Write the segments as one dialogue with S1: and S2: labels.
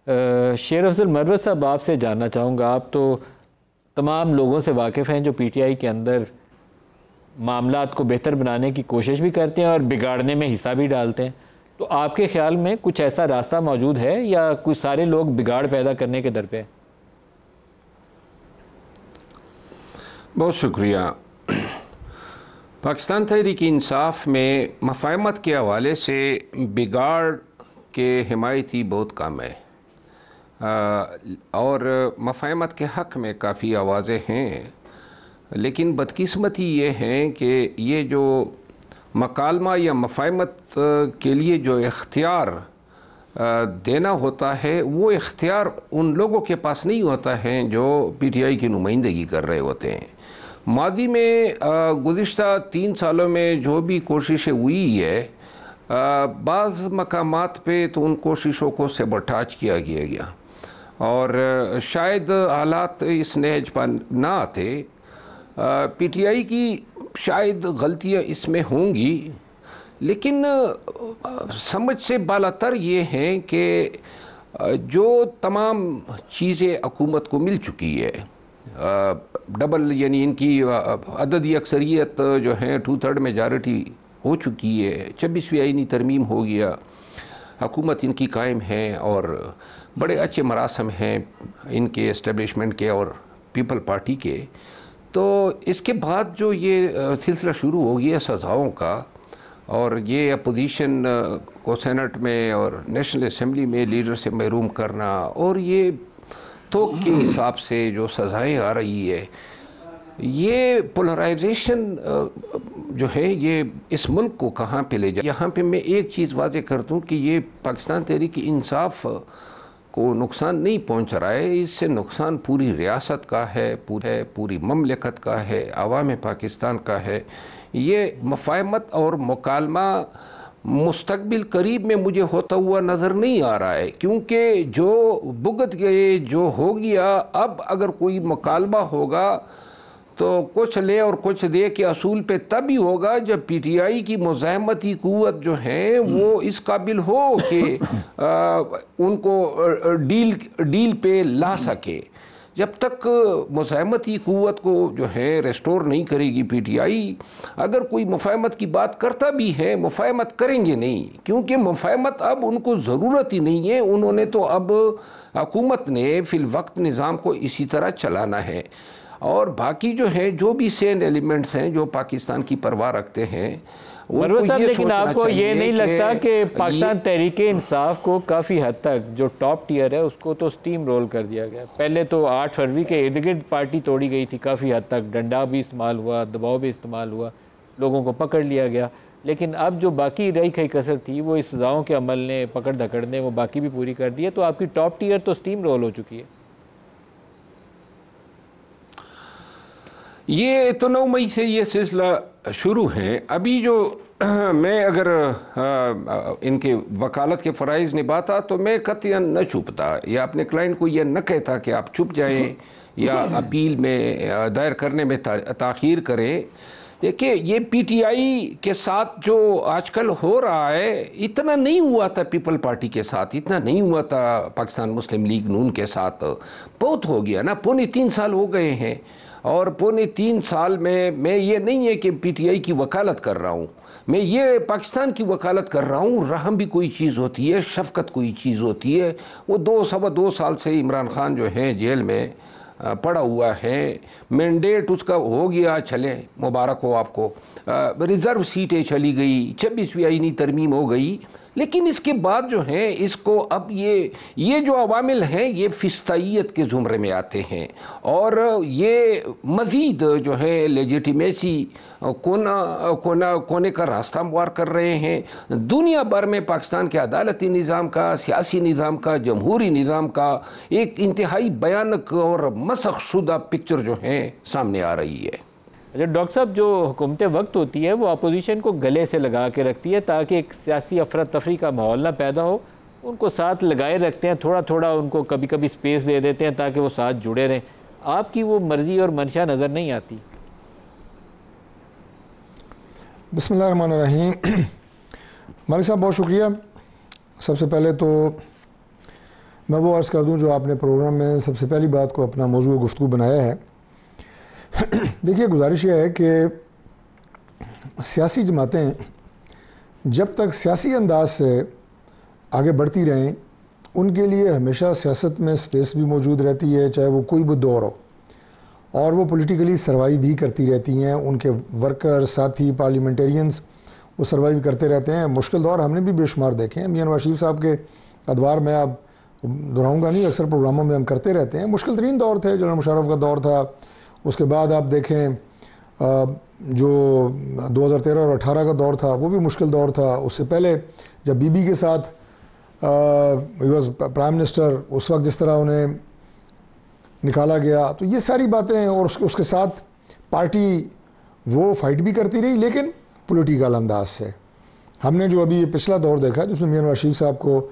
S1: شیر افضل مروت صاحب، آپ سے جاننا چاہوں گا، آپ تو تمام لوگوں سے واقف ہیں جو پی ٹی آئی کے اندر معاملات کو بہتر بنانے کی کوشش بھی کرتے ہیں اور بگاڑنے میں حصہ بھی ڈالتے ہیں، تو آپ کے خیال میں کچھ ایسا راستہ موجود ہے یا کچھ سارے لوگ بگاڑ پیدا کرنے کے در پہ؟
S2: بہت شکریہ۔ پاکستان تحریک انصاف میں مفاہمت کے حوالے سے بگاڑ کے حمایتی بہت کم ہے، اور مفاہمت کے حق میں کافی آوازیں ہیں، لیکن بدقسمتی یہ ہے کہ یہ جو مکالمہ یا مفاہمت کے لیے جو اختیار دینا ہوتا ہے، وہ اختیار ان لوگوں کے پاس نہیں ہوتا ہے جو پی ٹی آئی کی نمائندگی کر رہے ہوتے ہیں۔ ماضی میں گزشتہ 3 سالوں میں جو بھی کوششیں ہوئی ہے، بعض مقامات پہ تو ان کوششوں کو سیبوٹاج کیا گیا اور شاید حالات اس نہج پر نہ آتے۔ پی ٹی آئی کی شاید غلطیاں اس میں ہوں گی، لیکن سمجھ سے بالاتر یہ ہیں کہ جو تمام چیزیں حکومت کو مل چکی ہے، ڈبل یعنی ان کی عددی اکثریت جو ہے 2/3 میجارٹی ہو چکی ہے، 26ویں آئینی ترمیم ہو گیا، حکومت ان کی قائم ہے اور بڑے اچھے مراسم ہیں ان کے اسٹیبلشمنٹ کے اور پیپل پارٹی کے۔ تو اس کے بعد جو یہ سلسلہ شروع ہو گیا سزاؤں کا، اور یہ اپوزیشن کو سینٹ میں اور نیشنل اسمبلی میں لیڈر سے محروم کرنا، اور یہ توق کے حساب سے جو سزائیں آ رہی ہے، یہ پولرائزیشن جو ہے یہ اس ملک کو کہاں پہ لے جائے۔ یہاں پہ میں ایک چیز واضح کر دوں کہ یہ پاکستان تحریک انصاف کو نقصان نہیں پہنچ رہا ہے، اس سے نقصان پوری ریاست کا ہے، پوری مملکت کا ہے، عوام پاکستان کا ہے۔ یہ مفاہمت اور مکالمہ مستقبل قریب میں مجھے ہوتا ہوا نظر نہیں آ رہا ہے، کیونکہ جو بھگت گئے جو ہو گیا، اب اگر کوئی مکالمہ ہوگا تو کچھ لے اور کچھ دے کے اصول پہ تب ہی ہوگا جب پی ٹی آئی کی مزاحمتی قوت جو ہے وہ اس قابل ہو کہ ان کو ڈیل پہ لا سکے۔ جب تک مزاحمتی قوت کو جو ہے ریسٹور نہیں کرے گی پی ٹی آئی، اگر کوئی مفاہمت کی بات کرتا بھی ہے، مفاہمت کریں گے نہیں، کیونکہ مفاہمت اب ان کو ضرورت ہی نہیں ہے۔ انہوں نے تو اب حکومت نے فی الوقت نظام کو اسی طرح چلانا ہے، اور باقی جو ہے جو بھی سین ایلیمنٹس ہیں جو پاکستان کی پرواہ رکھتے ہیں،
S1: مروت صاحب، لیکن آپ کو یہ نہیں لگتا کہ پاکستان تحریک انصاف کو کافی حد تک جو ٹاپ ٹیئر ہے اس کو تو سٹیم رول کر دیا گیا؟ پہلے تو 8 فروری کے ارد گرد پارٹی توڑی گئی تھی، کافی حد تک ڈنڈا بھی استعمال ہوا، دباؤ بھی استعمال ہوا، لوگوں کو پکڑ لیا گیا، لیکن اب جو باقی رہی کئی کسر تھی وہ اس سزاؤں کے عمل نے، پکڑ دھکڑ نے وہ باقی بھی پوری کر دی ہے، تو آپ کی ٹاپ ٹیئر تو سٹیم رول ہو چکی ہے۔
S2: یہ تو 9 مئی سے یہ سلسلہ شروع ہے۔ ابھی جو میں اگر ان کے وکالت کے فرائض نبھاتا تو میں قطعاً نہ چھپتا یا اپنے کلائنٹ کو یہ نہ کہتا کہ آپ چھپ جائیں یا اپیل میں دائر کرنے میں تاخیر کریں۔ دیکھیں، یہ پی ٹی آئی کے ساتھ جو آج کل ہو رہا ہے، اتنا نہیں ہوا تھا پیپل پارٹی کے ساتھ، اتنا نہیں ہوا تھا پاکستان مسلم لیگ نون کے ساتھ۔ بہت ہو گیا نا، 3.25 سال ہو گئے ہیں، اور 3.25 سال میں یہ نہیں ہے کہ پی ٹی آئی کی وکالت کر رہا ہوں، میں یہ پاکستان کی وکالت کر رہا ہوں۔ رحم بھی کوئی چیز ہوتی ہے، شفقت کوئی چیز ہوتی ہے۔ وہ 2 سال سے عمران خان جو ہیں جیل میں پڑا ہوا ہے، مینڈیٹ اس کا ہو گیا، چلے مبارک ہو آپ کو، ریزرو سیٹیں چلی گئی، 26ویں آئینی ترمیم ہو گئی، لیکن اس کے بعد جو ہیں اس کو اب یہ جو عوامل ہیں یہ فسطائیت کے زمرے میں آتے ہیں، اور یہ مزید جو ہے لیجیٹیمیسی کونے کا راستہ ہموار کر رہے ہیں۔ دنیا بھر میں پاکستان کے عدالتی نظام کا، سیاسی نظام کا، جمہوری نظام کا ایک انتہائی بھیانک اور مسخ شدہ پکچر جو ہے سامنے آ رہی ہے۔
S1: اچھا ڈاکٹر صاحب، جو حکومت وقت ہوتی ہے وہ اپوزیشن کو گلے سے لگا کے رکھتی ہے تاکہ ایک سیاسی افراتفری کا ماحول نہ پیدا ہو، ان کو ساتھ لگائے رکھتے ہیں، تھوڑا تھوڑا ان کو کبھی کبھی سپیس دے دیتے ہیں تاکہ وہ ساتھ جڑے رہیں۔ آپ کی وہ مرضی اور منشا نظر نہیں آتی؟
S3: بسم اللہ الرحمن الرحیم۔ مالک صاحب بہت شکریہ۔ سب سے پہلے تو میں وہ عرض کر دوں جو آپ نے پروگرام میں سب سے پہلی بات کو اپنا موضوع گفتگو بنایا ہے۔ دیکھیے گزارش یہ ہے کہ سیاسی جماعتیں جب تک سیاسی انداز سے آگے بڑھتی رہیں ان کے لیے ہمیشہ سیاست میں سپیس بھی موجود رہتی ہے، چاہے وہ کوئی بھی دور ہو، اور وہ پولیٹیکلی سروائیو بھی کرتی رہتی ہیں۔ ان کے ورکر، ساتھی، پارلیمنٹیرینز وہ سروائیو کرتے رہتے ہیں۔ مشکل دور ہم نے بھی بے شمار دیکھے ہیں، میاں نواز شریف صاحب کے ادوار میں اب دہراؤں گا نہیں، اکثر پروگراموں میں ہم کرتے رہتے ہیں۔ مشکل ترین دور تھے، جنرل مشرف کا دور تھا، اس کے بعد آپ دیکھیں جو 2013 اور 18 کا دور تھا وہ بھی مشکل دور تھا۔ اس سے پہلے جب بی بی کے ساتھ ہی واز پرائم منسٹر، اس وقت جس طرح انہیں نکالا گیا، تو یہ ساری باتیں، اور اس کے ساتھ پارٹی وہ فائٹ بھی کرتی رہی لیکن پولیٹیکل انداز سے۔ ہم نے جو ابھی پچھلا دور دیکھا جس میں میاں نواز شریف صاحب کو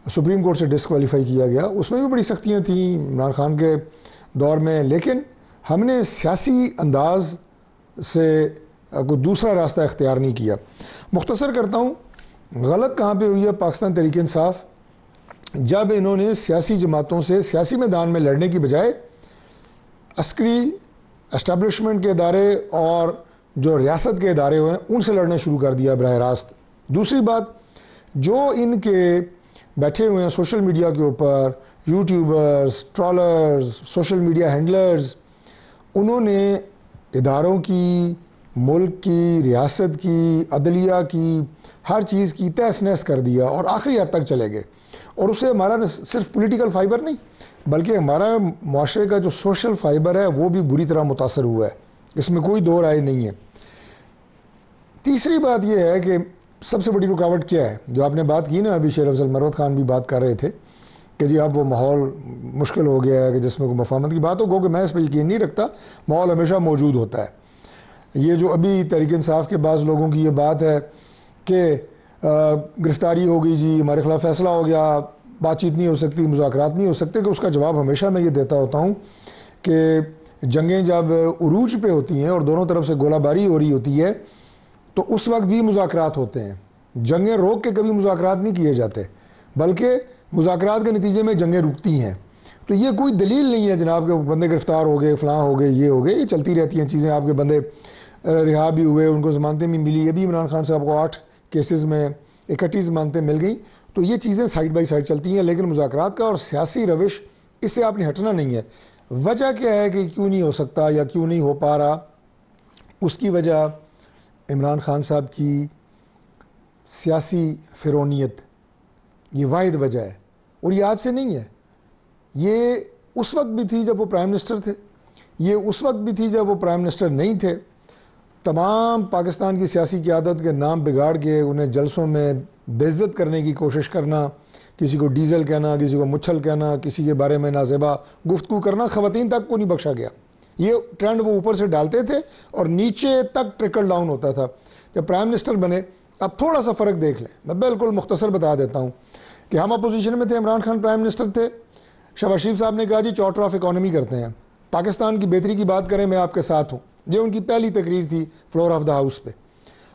S3: سپریم کورٹ سے ڈسکوالیفائی کیا گیا، اس میں بھی بڑی سختیاں تھیں عمران خان کے دور میں، لیکن ہم نے سیاسی انداز سے کوئی دوسرا راستہ اختیار نہیں کیا۔ مختصر کرتا ہوں، غلط کہاں پہ ہوئی ہے پاکستان تحریک انصاف، جب انہوں نے سیاسی جماعتوں سے سیاسی میدان میں لڑنے کی بجائے عسکری اسٹیبلشمنٹ کے ادارے اور جو ریاست کے ادارے ہوئے ہیں ان سے لڑنا شروع کر دیا براہ راست۔ دوسری بات، جو ان کے بیٹھے ہوئے ہیں سوشل میڈیا کے اوپر، YouTubers, trawlers, social media handlers, انہوں نے اداروں کی، ملک کی، ریاست کی، عدلیہ کی، ہر چیز کی تہس نہس کر دیا اور آخری حد تک چلے گئے۔ اور اس سے ہمارا صرف پولیٹیکل فائبر نہیں بلکہ ہمارا معاشرے کا جو سوشل فائبر ہے وہ بھی بری طرح متاثر ہوا ہے، اس میں کوئی دو رائے نہیں ہے۔ تیسری بات یہ ہے کہ سب سے بڑی رکاوٹ کیا ہے، جو آپ نے بات کی نا، ابھی شیر افضل مروت خان بھی بات کر رہے تھے کہ جی اب وہ ماحول مشکل ہو گیا ہے کہ جس میں کوئی مفاہمت کی بات ہو، کہ میں اس پہ یقین نہیں رکھتا، ماحول ہمیشہ موجود ہوتا ہے۔ یہ جو ابھی تحریک انصاف کے بعض لوگوں کی یہ بات ہے کہ گرفتاری ہو گئی، جی ہمارے خلاف فیصلہ ہو گیا، بات چیت نہیں ہو سکتی، مذاکرات نہیں ہو سکتے، کہ اس کا جواب ہمیشہ میں یہ دیتا ہوتا ہوں کہ جنگیں جب عروج پہ ہوتی ہیں اور دونوں طرف سے گولہ باری ہو رہی ہوتی ہے تو اس وقت بھی مذاکرات ہوتے ہیں۔ جنگیں روک کے کبھی مذاکرات نہیں کیے جاتے بلکہ مذاکرات کے نتیجے میں جنگیں رکتی ہیں۔ تو یہ کوئی دلیل نہیں ہے جناب کہ بندے گرفتار ہو گئے، فلاں ہو گئے، یہ ہو گئے، یہ چلتی رہتی ہیں چیزیں۔ آپ کے بندے رہا بھی ہوئے، ان کو ضمانتیں بھی ملی، یہ بھی عمران خان صاحب کو 8 کیسز میں 31 ضمانتیں مل گئیں۔ تو یہ چیزیں سائڈ بائی سائڈ چلتی ہیں، لیکن مذاکرات کا اور سیاسی روش اس سے آپ نے ہٹنا نہیں ہے۔ وجہ کیا ہے کہ کیوں نہیں ہو سکتا یا کیوں نہیں ہو پا رہا؟ اس کی وجہ عمران خان صاحب کی سیاسی فرونیت، یہ واحد وجہ ہے، اور یہ آج سے نہیں ہے۔ یہ اس وقت بھی تھی جب وہ پرائم منسٹر تھے، یہ اس وقت بھی تھی جب وہ پرائم منسٹر نہیں تھے۔ تمام پاکستان کی سیاسی قیادت کے نام بگاڑ کے انہیں جلسوں میں بے عزت کرنے کی کوشش کرنا، کسی کو ڈیزل کہنا، کسی کو مچھل کہنا، کسی کے بارے میں نازیبا گفتگو کرنا، خواتین تک کو نہیں بخشا گیا۔ یہ ٹرینڈ وہ اوپر سے ڈالتے تھے اور نیچے تک ٹرکل ڈاؤن ہوتا تھا۔ جب پرائم منسٹر بنے، اب تھوڑا سا فرق دیکھ لیں، میں بالکل مختصر بتا دیتا ہوں کہ ہم اپوزیشن میں تھے، عمران خان پرائم منسٹر تھے، شہباز شریف صاحب نے کہا جی چارٹر آف اکانومی کرتے ہیں، پاکستان کی بہتری کی بات کریں، میں آپ کے ساتھ ہوں۔ یہ ان کی پہلی تقریر تھی فلور آف دا ہاؤس پہ۔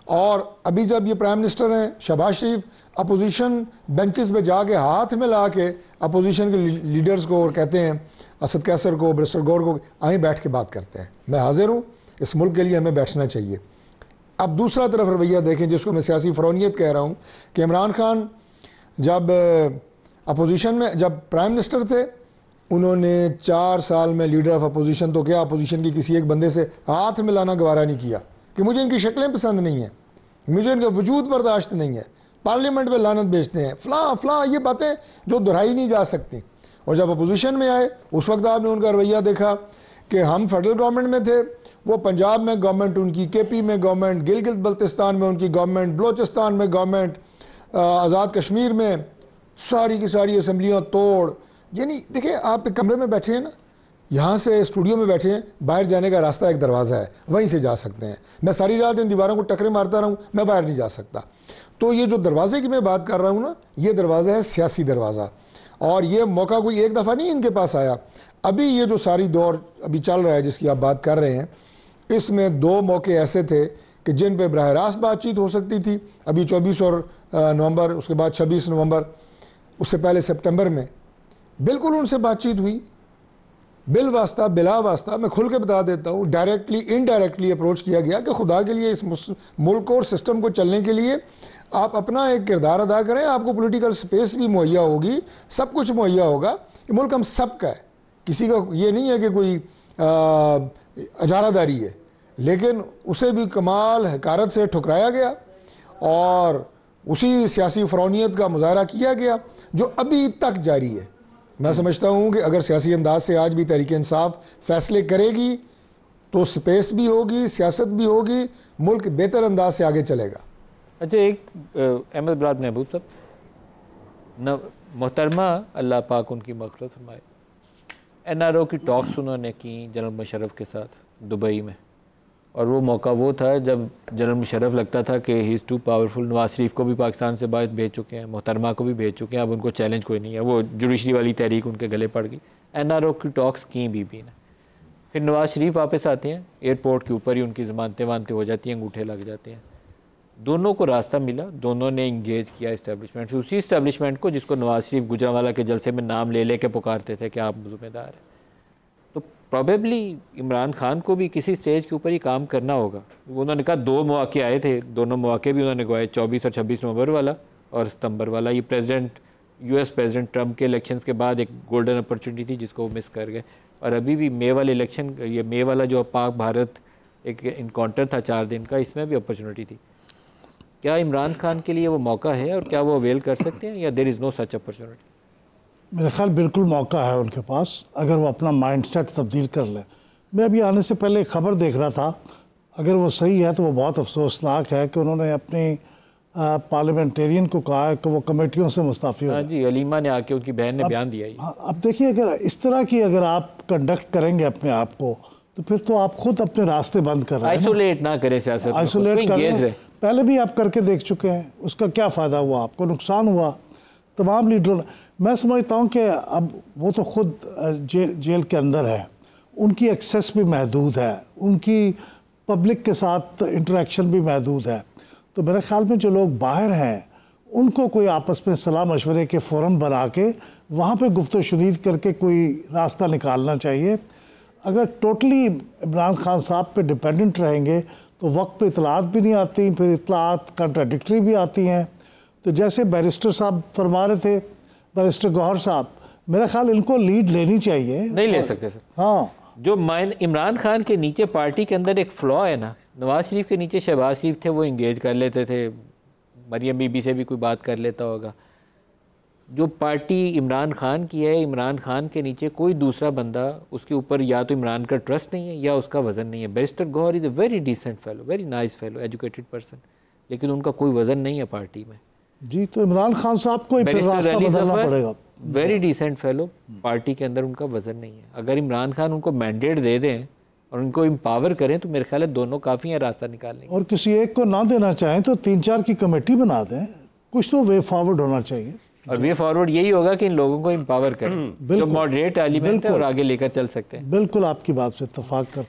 S3: اور ابھی جب یہ پرائم منسٹر ہیں شہباز شریف، اپوزیشن بینچز پہ جا کے ہاتھ میں لا کے اپوزیشن کے لیڈرز کو اور کہتے ہیں، اسد کیسر کو، برسٹر گور کو، آئیں بیٹھ کے بات کرتے ہیں، میں حاضر ہوں، اس ملک کے لیے ہمیں بیٹھنا چاہیے۔ اب دوسرا طرف رویہ دیکھیں جس کو میں سیاسی فرونیت کہہ رہا ہوں، کہ عمران خان جب اپوزیشن میں، جب پرائم منسٹر تھے، انہوں نے 4 سال میں لیڈر آف اپوزیشن تو کیا، اپوزیشن کی کسی ایک بندے سے ہاتھ ملانا گوارا نہیں کیا کہ مجھے ان کی شکلیں پسند نہیں ہیں، مجھے ان کا وجود برداشت نہیں ہے، پارلیمنٹ میں لعنت بھیجتے ہیں، فلاں فلاں، یہ باتیں جو دہرائی نہیں جا سکتی۔ اور جب اپوزیشن میں آئے اس وقت آپ نے ان کا رویہ دیکھا کہ ہم فیڈرل گورنمنٹ میں تھے، وہ پنجاب میں گورنمنٹ ان کی، کے پی میں گورنمنٹ، گلگت بلتستان میں ان کی گورنمنٹ، بلوچستان میں گورنمنٹ، آزاد کشمیر میں ساری کی ساری اسمبلیاں توڑ۔ یعنی دیکھیں آپ ایک کمرے میں بیٹھے ہیں نا، یہاں سے اسٹوڈیو میں بیٹھے ہیں، باہر جانے کا راستہ ایک دروازہ ہے، وہیں سے جا سکتے ہیں۔ میں ساری رات ان دیواروں کو ٹکرے مارتا رہوں، میں باہر نہیں جا سکتا۔ تو یہ جو دروازے کی میں بات کر رہا ہوں نا، یہ دروازہ ہے سیاسی دروازہ، اور یہ موقع کوئی ایک دفعہ نہیں ان کے پاس آیا۔ ابھی یہ جو ساری دور ابھی چل رہا ہے جس کی آپ بات کر رہے ہیں، اس میں 2 موقع ایسے تھے کہ جن پہ براہ راست بات چیت ہو سکتی تھی، ابھی 24 اور نومبر، اس کے بعد 26 نومبر، اس سے پہلے سپٹمبر میں بالکل ان سے بات چیت ہوئی، بل واسطہ بلا واسطہ، میں کھل کے بتا دیتا ہوں، ڈائریکٹلی انڈائریکٹلی اپروچ کیا گیا کہ خدا کے لیے اس ملک اور سسٹم کو چلنے کے لیے آپ اپنا ایک کردار ادا کریں، آپ کو پولیٹیکل سپیس بھی مہیا ہوگی، سب کچھ مہیا ہوگا، یہ ملک ہم سب کا ہے، کسی کا یہ نہیں ہے کہ کوئی اجارہ داری ہے، لیکن اسے بھی کمال حکارت سے ٹھکرایا گیا اور اسی سیاسی فرونیت کا مظاہرہ کیا گیا جو ابھی تک جاری ہے۔ میں سمجھتا ہوں کہ اگر سیاسی انداز سے آج بھی تحریک انصاف فیصلے کرے گی تو سپیس بھی ہوگی، سیاست بھی ہوگی، ملک بہتر انداز سے آگے چلے گا۔
S1: اچھا، ایک احمد براد محبوب صاحب، محترمہ اللہ پاک ان کی مغفرت فرمائے، NRO کی ٹاکس انہوں نے کی جنرل مشرف کے ساتھ دبئی میں، اور وہ موقع وہ تھا جب جنرل مشرف لگتا تھا کہ ہی از ٹو پاورفل، نواز شریف کو بھی پاکستان سے باہر بھیج چکے ہیں، محترمہ کو بھی بھیج چکے ہیں، اب ان کو چیلنج کوئی نہیں ہے، وہ جوڈیشری والی تحریک ان کے گلے پڑ گئی، NRO کی ٹاکس کی بی بی نے، پھر نواز شریف واپس آتے ہیں، ایئرپورٹ کے اوپر ہی ان کی ضمانتیں ہو جاتی ہیں، انگوٹھے لگ جاتے ہیں، دونوں کو راستہ ملا، دونوں نے انگیج کیا اسٹیبلشمنٹ سے، اسی اسٹیبلشمنٹ کو جس کو نواز شریف گجرانوالہ کے جلسے میں نام لے کے پکارتے تھے کہ آپ ذمہ دار ہیں۔ تو پروبیبلی عمران خان کو بھی کسی سٹیج کے اوپر ہی کام کرنا ہوگا۔ انہوں نے کہا 2 مواقع آئے تھے، دونوں مواقع بھی انہوں نے گوائے، 24 اور 26 نومبر والا اور ستمبر والا۔ یہ US پریزیڈنٹ ٹرمپ کے الیکشنز کے بعد ایک گولڈن اپرچونٹی تھی جس کو وہ مس کر گئے، اور ابھی بھی مے والے الیکشن، یہ مے والا جو پاک بھارت ایک انکاؤنٹر تھا 4 دن کا، اس میں بھی اپرچونٹی تھی۔ کیا عمران خان کے لیے وہ موقع ہے اور کیا وہ اویل کر سکتے ہیں، یا دیر از نو سچ اپرچونٹی؟
S4: میرے خیال بالکل موقع ہے ان کے پاس، اگر وہ اپنا مائنڈ سیٹ تبدیل کر لیں۔ میں ابھی آنے سے پہلے ایک خبر دیکھ رہا تھا، اگر وہ صحیح ہے تو وہ بہت افسوسناک ہے کہ انہوں نے اپنی پارلیمنٹیرین کو کہا ہے کہ وہ کمیٹیوں سے مستعفی ہو جائیں۔
S1: جی، علیمہ نے آ کے ان کی بہن نے بیان دیا۔
S4: اب دیکھیے، اگر اس طرح کی اگر آپ کنڈکٹ کریں گے اپنے آپ کو تو پھر تو آپ خود اپنے راستے بند کر رہے ہیں۔
S1: آئسولیٹ نہ کریں سیاست،
S4: آئسولیٹ کر رہے، پہلے بھی آپ کر کے دیکھ چکے ہیں، اس کا کیا فائدہ ہوا، آپ کو نقصان ہوا۔ تمام لیڈروں، میں سمجھتا ہوں کہ اب وہ تو خود جیل کے اندر ہے، ان کی ایکسیس بھی محدود ہے، ان کی پبلک کے ساتھ انٹریکشن بھی محدود ہے، تو میرے خیال میں جو لوگ باہر ہیں ان کو کوئی آپس میں صلاح مشورے کے فورم بنا کے وہاں پہ گفت و شنید کر کے کوئی راستہ نکالنا چاہیے۔ اگر ٹوٹلی عمران خان صاحب پہ ڈیپینڈنٹ رہیں گے تو وقت پہ اطلاعات بھی نہیں آتی، پھر اطلاعات کنٹراڈکٹری بھی آتی ہیں۔ تو جیسے بیرسٹر صاحب فرما رہے تھے، بیرسٹر گوہر صاحب، میرا خیال ان کو لیڈ لینی چاہیے۔
S1: نہیں لے سکتے سر۔
S4: ہاں،
S1: جو عمران خان کے نیچے پارٹی کے اندر ایک فلا ہے نا، نواز شریف کے نیچے شہباز شریف تھے، وہ انگیج کر لیتے تھے، مریم بی بی سے بھی کوئی بات کر لیتا ہوگا۔ جو پارٹی عمران خان کی ہے، عمران خان کے نیچے کوئی دوسرا بندہ، اس کے اوپر یا تو عمران کا ٹرسٹ نہیں ہے یا اس کا وزن نہیں ہے۔ Barrister Gohar is a very decent fellow, very nice fellow, educated person, لیکن ان کا کوئی وزن نہیں ہے پارٹی میں۔
S4: جی، تو عمران خان صاحب کو راستہ بدلنا پڑے گا۔
S1: ویری ڈیسنٹ فیلو، پارٹی کے اندر ان کا وزن نہیں ہے۔ اگر عمران خان ان کو مینڈیٹ دے دیں اور ان کو امپاور کریں تو میرے خیال ہے دونوں کافی ہیں راستہ نکالنے کے۔
S4: اور کسی ایک کو نہ دینا چاہیں تو 3-4 کی کمیٹی بنا دیں، کچھ تو وے فارورڈ ہونا چاہیے۔
S1: اور وے فارورڈ یہی ہوگا کہ ان لوگوں کو امپاور کریں جو ماڈریٹ ایلیمنٹ ہے اور آگے لے کر چل سکتے ہیں۔
S4: بالکل آپ کی بات سے اتفاق کرتے ہیں۔